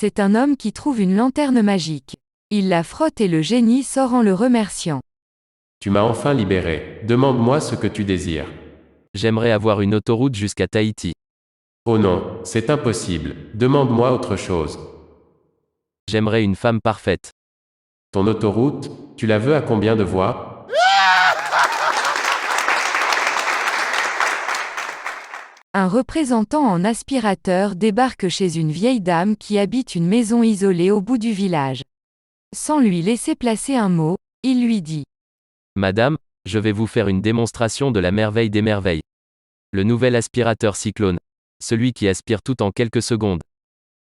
C'est un homme qui trouve une lanterne magique. Il la frotte et le génie sort en le remerciant. Tu m'as enfin libéré. Demande-moi ce que tu désires. J'aimerais avoir une autoroute jusqu'à Tahiti. Oh non, c'est impossible. Demande-moi autre chose. J'aimerais une femme parfaite. Ton autoroute, tu la veux à combien de voies? Un représentant en aspirateur débarque chez une vieille dame qui habite une maison isolée au bout du village. Sans lui laisser placer un mot, il lui dit: Madame, je vais vous faire une démonstration de la merveille des merveilles. Le nouvel aspirateur Cyclone. Celui qui aspire tout en quelques secondes.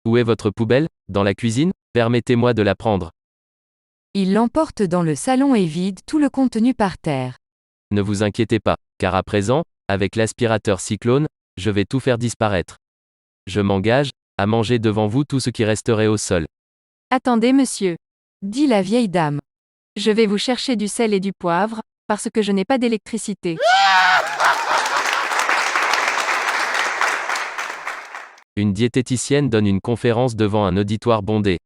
Où est votre poubelle? Dans la cuisine? Permettez-moi de la prendre. Il l'emporte dans le salon et vide tout le contenu par terre. Ne vous inquiétez pas, car à présent, avec l'aspirateur Cyclone, je vais tout faire disparaître. Je m'engage à manger devant vous tout ce qui resterait au sol. Attendez, monsieur. Dit la vieille dame. Je vais vous chercher du sel et du poivre, parce que je n'ai pas d'électricité. Une diététicienne donne une conférence devant un auditoire bondé.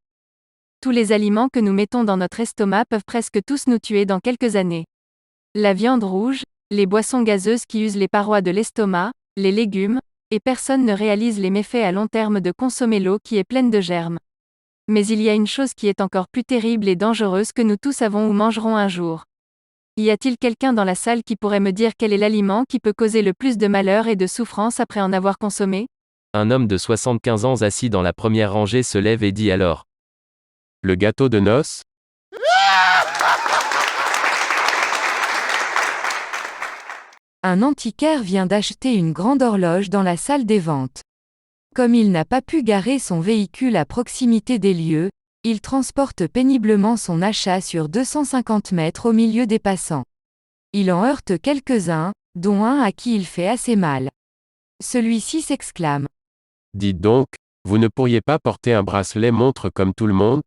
Tous les aliments que nous mettons dans notre estomac peuvent presque tous nous tuer dans quelques années. La viande rouge, les boissons gazeuses qui usent les parois de l'estomac, les légumes, et personne ne réalise les méfaits à long terme de consommer l'eau qui est pleine de germes. Mais il y a une chose qui est encore plus terrible et dangereuse que nous tous avons ou mangerons un jour. Y a-t-il quelqu'un dans la salle qui pourrait me dire quel est l'aliment qui peut causer le plus de malheur et de souffrance après en avoir consommé? Un homme de 75 ans assis dans la première rangée se lève et dit alors: Le gâteau de noces? Un antiquaire vient d'acheter une grande horloge dans la salle des ventes. Comme il n'a pas pu garer son véhicule à proximité des lieux, il transporte péniblement son achat sur 250 mètres au milieu des passants. Il en heurte quelques-uns, dont un à qui il fait assez mal. Celui-ci s'exclame: Dites donc, vous ne pourriez pas porter un bracelet montre comme tout le monde?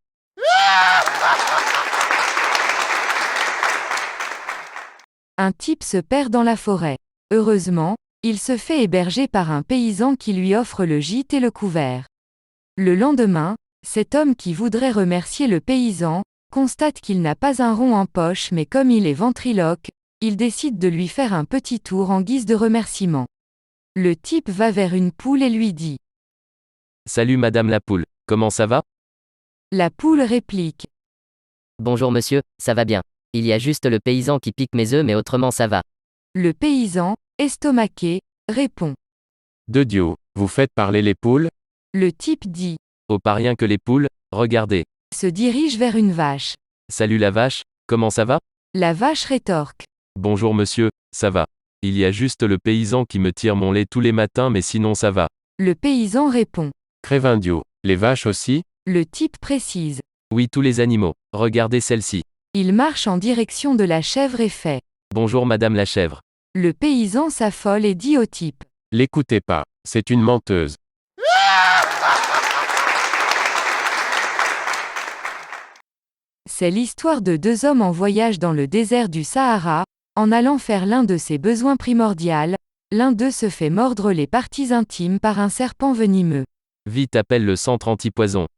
Un type se perd dans la forêt. Heureusement, il se fait héberger par un paysan qui lui offre le gîte et le couvert. Le lendemain, cet homme qui voudrait remercier le paysan, constate qu'il n'a pas un rond en poche mais comme il est ventriloque, il décide de lui faire un petit tour en guise de remerciement. Le type va vers une poule et lui dit: Salut Madame la poule, comment ça va? La poule réplique: Bonjour monsieur, ça va bien. Il y a juste le paysan qui pique mes œufs mais autrement ça va. Le paysan, estomaqué, répond. De Dieu, vous faites parler les poules? Le type dit, Oh pas rien que les poules, regardez. se dirige vers une vache. Salut la vache, comment ça va? La vache rétorque. Bonjour monsieur, ça va. Il y a juste le paysan qui me tire mon lait tous les matins mais sinon ça va. Le paysan répond. Crévindio, les vaches aussi? Le type précise. Oui tous les animaux, regardez celle-ci. Il marche en direction de la chèvre et fait. Bonjour Madame la chèvre. Le paysan s'affole et dit au type. L'écoutez pas, c'est une menteuse. C'est l'histoire de deux hommes en voyage dans le désert du Sahara, en allant faire l'un de ses besoins primordiaux, l'un d'eux se fait mordre les parties intimes par un serpent venimeux. Vite appelle le centre antipoison.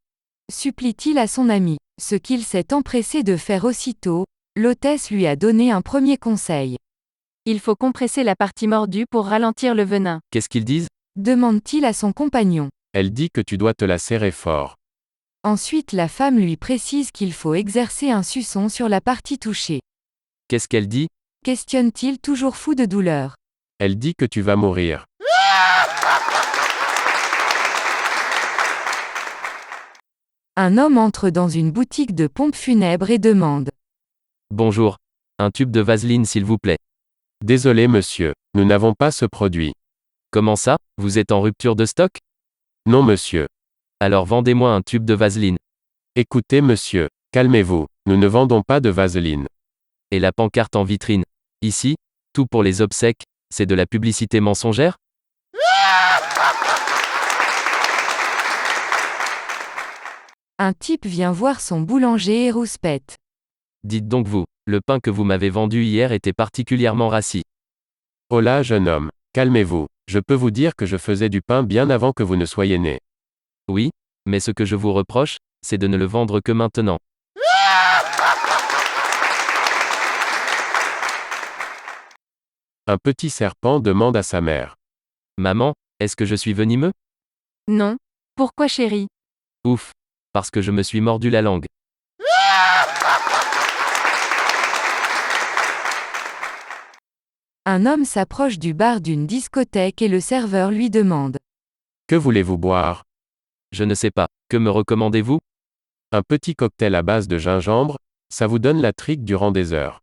Supplie-t-il à son ami. Ce qu'il s'est empressé de faire aussitôt, l'hôtesse lui a donné un premier conseil. Il faut compresser la partie mordue pour ralentir le venin. Qu'est-ce qu'ils disent? Demande-t-il à son compagnon. Elle dit que tu dois te la serrer fort. Ensuite la femme lui précise qu'il faut exercer un suçon sur la partie touchée. Qu'est-ce qu'elle dit? Questionne-t-il toujours fou de douleur. Elle dit que tu vas mourir. Un homme entre dans une boutique de pompes funèbres et demande. Bonjour. Un tube de vaseline s'il vous plaît. Désolé monsieur, nous n'avons pas ce produit. Comment ça? Vous êtes en rupture de stock? Non monsieur. Alors vendez-moi un tube de vaseline. Écoutez monsieur, calmez-vous, nous ne vendons pas de vaseline. Et la pancarte en vitrine. Ici, tout pour les obsèques, c'est de la publicité mensongère? Un type vient voir son boulanger et rouspète. Dites donc vous, le pain que vous m'avez vendu hier était particulièrement rassis. Oh là jeune homme, calmez-vous, je peux vous dire que je faisais du pain bien avant que vous ne soyez né. Oui? Mais ce que je vous reproche, c'est de ne le vendre que maintenant. Un petit serpent demande à sa mère. Maman, est-ce que je suis venimeux? Non. Pourquoi chérie? Ouf. Parce que je me suis mordu la langue. Un homme s'approche du bar d'une discothèque et le serveur lui demande. Que voulez-vous boire? Je ne sais pas. Que me recommandez-vous? Un petit cocktail à base de gingembre, ça vous donne la trique durant des heures.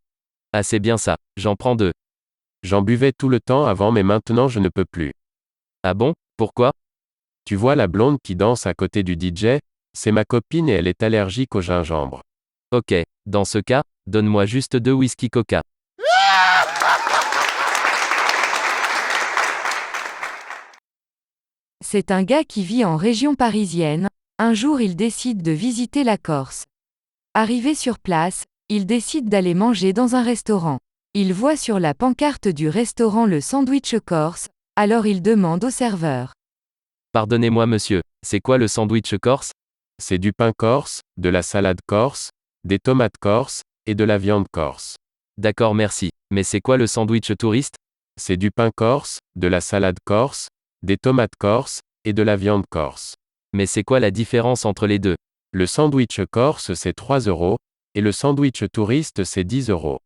Ah, c'est bien ça. J'en prends 2. J'en buvais tout le temps avant mais maintenant je ne peux plus. Ah bon? Pourquoi? Tu vois la blonde qui danse à côté du DJ? C'est ma copine et elle est allergique au gingembre. Ok. Dans ce cas, donne-moi juste 2 whisky Coca. C'est un gars qui vit en région parisienne. Un jour il décide de visiter la Corse. Arrivé sur place, il décide d'aller manger dans un restaurant. Il voit sur la pancarte du restaurant le sandwich corse, alors il demande au serveur. Pardonnez-moi monsieur, c'est quoi le sandwich corse? C'est du pain corse, de la salade corse, des tomates corse, et de la viande corse. D'accord merci, mais c'est quoi le sandwich touriste? C'est du pain corse, de la salade corse, des tomates corse, et de la viande corse. Mais c'est quoi la différence entre les deux? Le sandwich corse c'est 3 €, et le sandwich touriste c'est 10 €.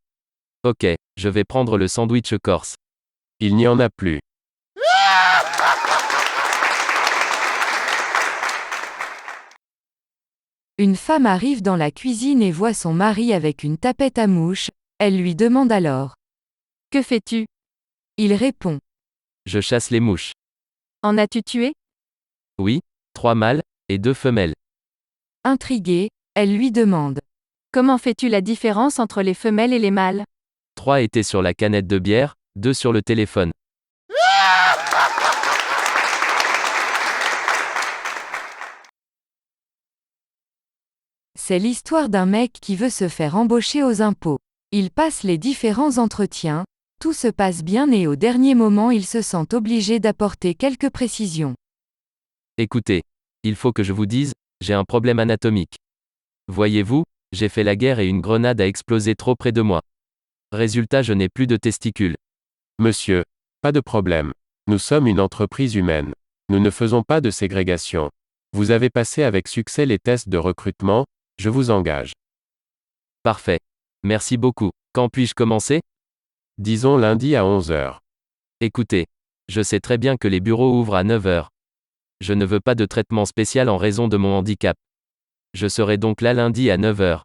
Ok, je vais prendre le sandwich corse. Il n'y en a plus. Une femme arrive dans la cuisine et voit son mari avec une tapette à mouches, elle lui demande alors. Que fais-tu? Il répond. Je chasse les mouches. En as-tu tué? Oui, 3 mâles, et 2 femelles. Intriguée, elle lui demande. Comment fais-tu la différence entre les femelles et les mâles? 3 étaient sur la canette de bière, 2 sur le téléphone. C'est l'histoire d'un mec qui veut se faire embaucher aux impôts. Il passe les différents entretiens, tout se passe bien et au dernier moment il se sent obligé d'apporter quelques précisions. Écoutez, il faut que je vous dise, j'ai un problème anatomique. Voyez-vous, j'ai fait la guerre et une grenade a explosé trop près de moi. Résultat, je n'ai plus de testicules. Monsieur, pas de problème. Nous sommes une entreprise humaine. Nous ne faisons pas de ségrégation. Vous avez passé avec succès les tests de recrutement, je vous engage. Parfait. Merci beaucoup. Quand puis-je commencer? Disons lundi à 11 h. Écoutez, je sais très bien que les bureaux ouvrent à 9 h. Je ne veux pas de traitement spécial en raison de mon handicap. Je serai donc là lundi à 9 h.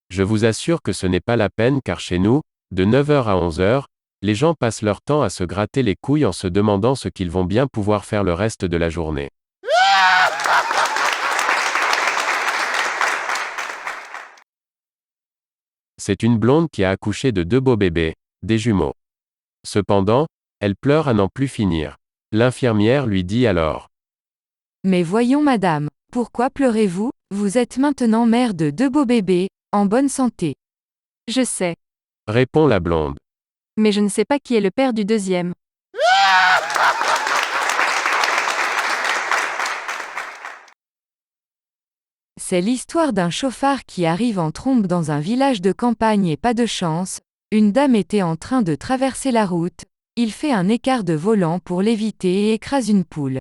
Je vous assure que ce n'est pas la peine car chez nous, de 9 h à 11 h, les gens passent leur temps à se gratter les couilles en se demandant ce qu'ils vont bien pouvoir faire le reste de la journée. C'est une blonde qui a accouché de 2 beaux bébés, des jumeaux. Cependant, elle pleure à n'en plus finir. L'infirmière lui dit alors. Mais voyons madame, pourquoi pleurez-vous? Vous êtes maintenant mère de 2 beaux bébés, en bonne santé. Je sais. Répond la blonde. Mais je ne sais pas qui est le père du deuxième. C'est l'histoire d'un chauffard qui arrive en trombe dans un village de campagne et pas de chance, une dame était en train de traverser la route, il fait un écart de volant pour l'éviter et écrase une poule.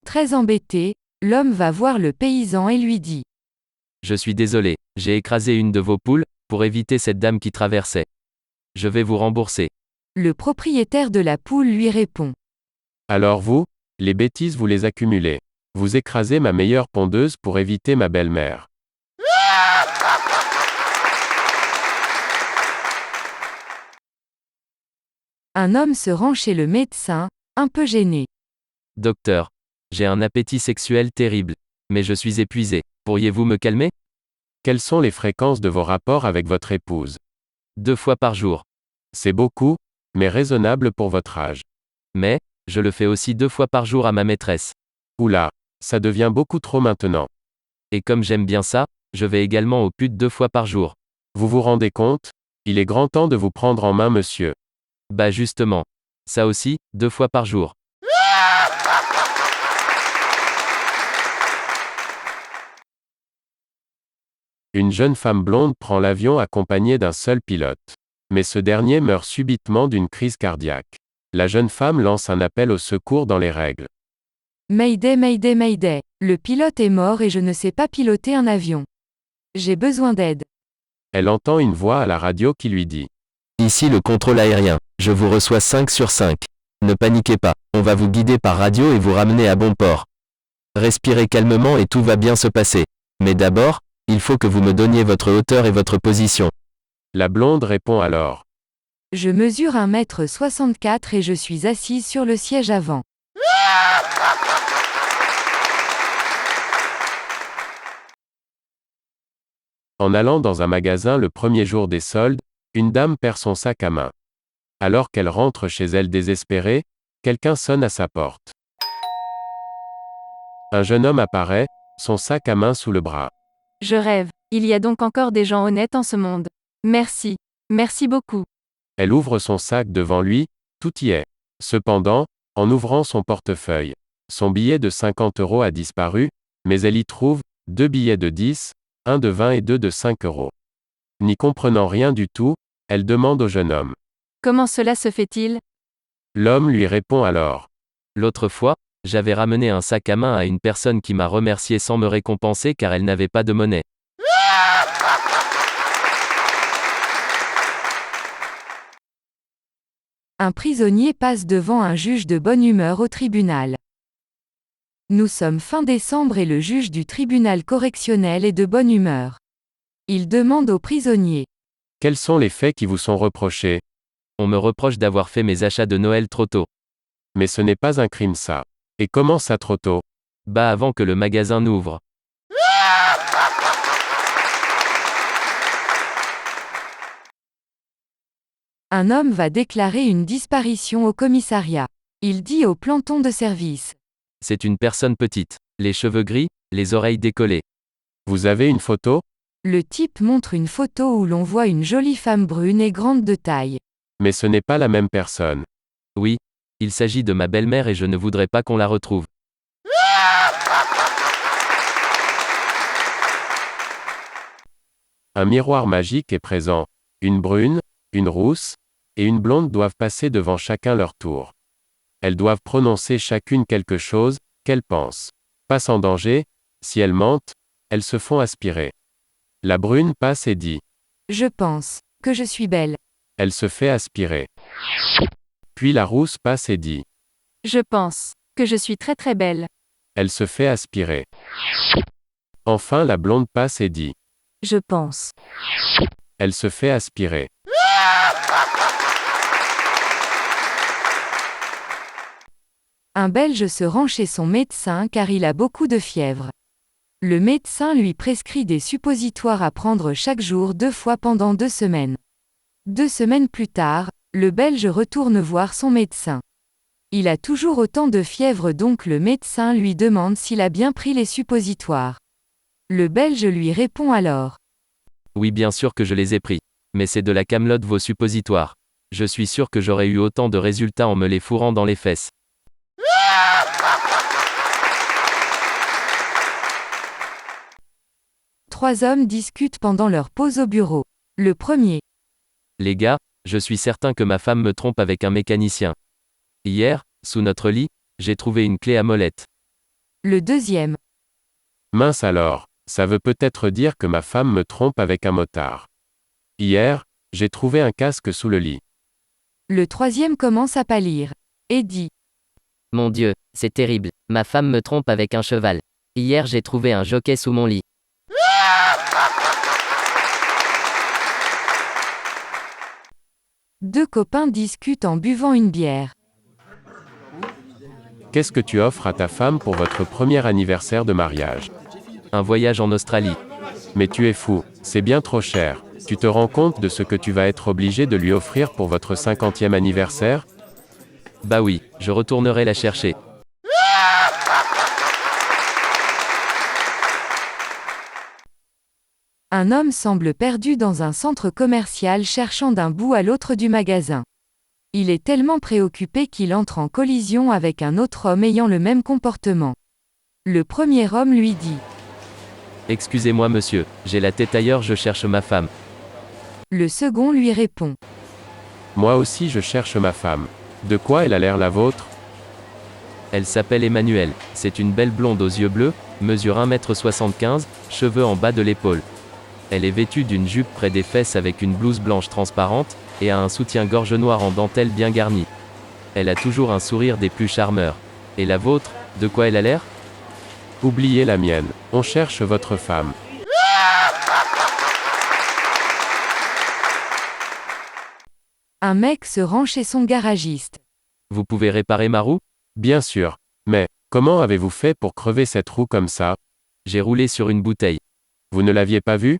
Très embêté, l'homme va voir le paysan et lui dit. Je suis désolé, j'ai écrasé une de vos poules, pour éviter cette dame qui traversait. Je vais vous rembourser. Le propriétaire de la poule lui répond. Alors vous, les bêtises vous les accumulez. Vous écrasez ma meilleure pondeuse pour éviter ma belle-mère. Un homme se rend chez le médecin, un peu gêné. Docteur, j'ai un appétit sexuel terrible. Mais je suis épuisé. Pourriez-vous me calmer? Quelles sont les fréquences de vos rapports avec votre épouse? 2 fois par jour. C'est beaucoup, mais raisonnable pour votre âge. Mais, je le fais aussi 2 fois par jour à ma maîtresse. Oula, ça devient beaucoup trop maintenant. Et comme j'aime bien ça, je vais également aux putes 2 fois par jour. Vous vous rendez compte? Il est grand temps de vous prendre en main, monsieur. Bah justement. Ça aussi, 2 fois par jour. Une jeune femme blonde prend l'avion accompagnée d'un seul pilote. Mais ce dernier meurt subitement d'une crise cardiaque. La jeune femme lance un appel au secours dans les règles. Mayday, mayday, mayday. Le pilote est mort et je ne sais pas piloter un avion. J'ai besoin d'aide. Elle entend une voix à la radio qui lui dit. Ici le contrôle aérien. Je vous reçois 5 sur 5. Ne paniquez pas, on va vous guider par radio et vous ramener à bon port. Respirez calmement et tout va bien se passer. Mais d'abord, il faut que vous me donniez votre hauteur et votre position. La blonde répond alors. Je mesure 1,64 m et je suis assise sur le siège avant. En allant dans un magasin le premier jour des soldes, une dame perd son sac à main. Alors qu'elle rentre chez elle désespérée, quelqu'un sonne à sa porte. Un jeune homme apparaît, son sac à main sous le bras. Je rêve. Il y a donc encore des gens honnêtes en ce monde. Merci. Merci beaucoup. Elle ouvre son sac devant lui, tout y est. Cependant, en ouvrant son portefeuille, son billet de 50 € a disparu, mais elle y trouve 2 billets de 10, un de 20 et 2 de 5 €. N'y comprenant rien du tout, elle demande au jeune homme. Comment cela se fait-il? L'homme lui répond alors. L'autre fois, j'avais ramené un sac à main à une personne qui m'a remercié sans me récompenser car elle n'avait pas de monnaie. Un prisonnier passe devant un juge de bonne humeur au tribunal. Nous sommes fin décembre et le juge du tribunal correctionnel est de bonne humeur. Il demande au prisonnier. Quels sont les faits qui vous sont reprochés? On me reproche d'avoir fait mes achats de Noël trop tôt. Mais ce n'est pas un crime ça. Et comment ça trop tôt? Bah avant que le magasin n'ouvre. Un homme va déclarer une disparition au commissariat. Il dit au planton de service. C'est une personne petite. Les cheveux gris, les oreilles décollées. Vous avez une photo? Le type montre une photo où l'on voit une jolie femme brune et grande de taille. Mais ce n'est pas la même personne. Oui. Il s'agit de ma belle-mère et je ne voudrais pas qu'on la retrouve. Un miroir magique est présent. Une brune, une rousse, et une blonde doivent passer devant chacun leur tour. Elles doivent prononcer chacune quelque chose, qu'elles pensent. Pas sans danger, si elles mentent, elles se font aspirer. La brune passe et dit. Je pense que je suis belle. Elle se fait aspirer. Puis la rousse passe et dit. Je pense que je suis très très belle. Elle se fait aspirer. Enfin la blonde passe et dit. Je pense. Elle se fait aspirer. Un Belge se rend chez son médecin car il a beaucoup de fièvre. Le médecin lui prescrit des suppositoires à prendre chaque jour 2 fois pendant 2 semaines. 2 semaines plus tard, le Belge retourne voir son médecin. Il a toujours autant de fièvre donc le médecin lui demande s'il a bien pris les suppositoires. Le Belge lui répond alors. Oui bien sûr que je les ai pris. Mais c'est de la camelote vos suppositoires. Je suis sûr que j'aurais eu autant de résultats en me les fourrant dans les fesses. Trois hommes discutent pendant leur pause au bureau. Le premier. Les gars, je suis certain que ma femme me trompe avec un mécanicien. Hier, sous notre lit, j'ai trouvé une clé à molette. Le deuxième. Mince alors, ça veut peut-être dire que ma femme me trompe avec un motard. Hier, j'ai trouvé un casque sous le lit. Le troisième commence à pâlir. Et dit. Mon Dieu, c'est terrible. Ma femme me trompe avec un cheval. Hier j'ai trouvé un jockey sous mon lit. Deux copains discutent en buvant une bière. Qu'est-ce que tu offres à ta femme pour votre premier anniversaire de mariage? Un voyage en Australie. Mais tu es fou, c'est bien trop cher. Tu te rends compte de ce que tu vas être obligé de lui offrir pour votre 50e anniversaire? Bah oui, je retournerai la chercher. Un homme semble perdu dans un centre commercial cherchant d'un bout à l'autre du magasin. Il est tellement préoccupé qu'il entre en collision avec un autre homme ayant le même comportement. Le premier homme lui dit. Excusez-moi monsieur, j'ai la tête ailleurs, je cherche ma femme. Le second lui répond. Moi aussi je cherche ma femme. De quoi elle a l'air la vôtre? Elle s'appelle Emmanuelle, c'est une belle blonde aux yeux bleus, mesure 1,75 m, cheveux en bas de l'épaule. Elle est vêtue d'une jupe près des fesses avec une blouse blanche transparente, et a un soutien-gorge noir en dentelle bien garni. Elle a toujours un sourire des plus charmeurs. Et la vôtre, de quoi elle a l'air? Oubliez la mienne. On cherche votre femme. Un mec se rend chez son garagiste. Vous pouvez réparer ma roue? Bien sûr. Mais, comment avez-vous fait pour crever cette roue comme ça? J'ai roulé sur une bouteille. Vous ne l'aviez pas vue?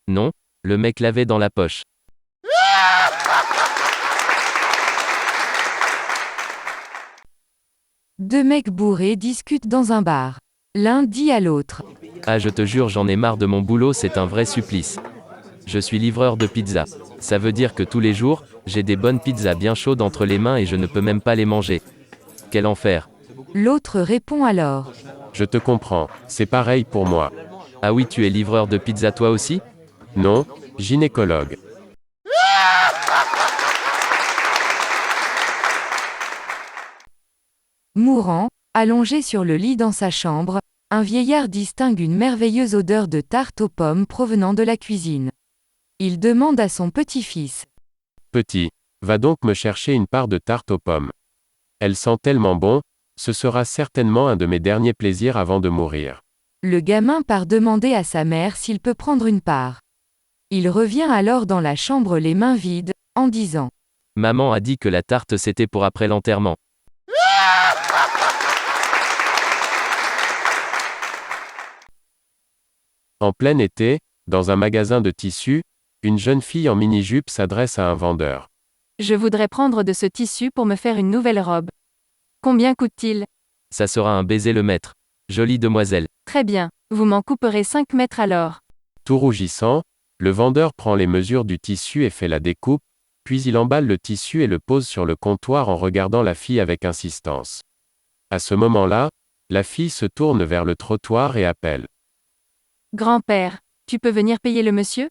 Non, le mec l'avait dans la poche. Deux mecs bourrés discutent dans un bar. L'un dit à l'autre. Ah, je te jure, j'en ai marre de mon boulot, c'est un vrai supplice. Je suis livreur de pizza. Ça veut dire que tous les jours, j'ai des bonnes pizzas bien chaudes entre les mains et je ne peux même pas les manger. Quel enfer. L'autre répond alors. Je te comprends. C'est pareil pour moi. Ah oui, tu es livreur de pizza toi aussi? Non, gynécologue. Mourant, allongé sur le lit dans sa chambre, un vieillard distingue une merveilleuse odeur de tarte aux pommes provenant de la cuisine. Il demande à son petit-fils. Petit, va donc me chercher une part de tarte aux pommes. Elle sent tellement bon, ce sera certainement un de mes derniers plaisirs avant de mourir. Le gamin part demander à sa mère s'il peut prendre une part. Il revient alors dans la chambre les mains vides, en disant. Maman a dit que la tarte c'était pour après l'enterrement. En plein été, dans un magasin de tissus, une jeune fille en mini-jupe s'adresse à un vendeur. Je voudrais prendre de ce tissu pour me faire une nouvelle robe. Combien coûte-t-il? Ça sera un baiser le maître. Jolie demoiselle. Très bien, vous m'en couperez 5 mètres alors. Tout rougissant, le vendeur prend les mesures du tissu et fait la découpe, puis il emballe le tissu et le pose sur le comptoir en regardant la fille avec insistance. À ce moment-là, la fille se tourne vers le trottoir et appelle. Grand-père, tu peux venir payer le monsieur?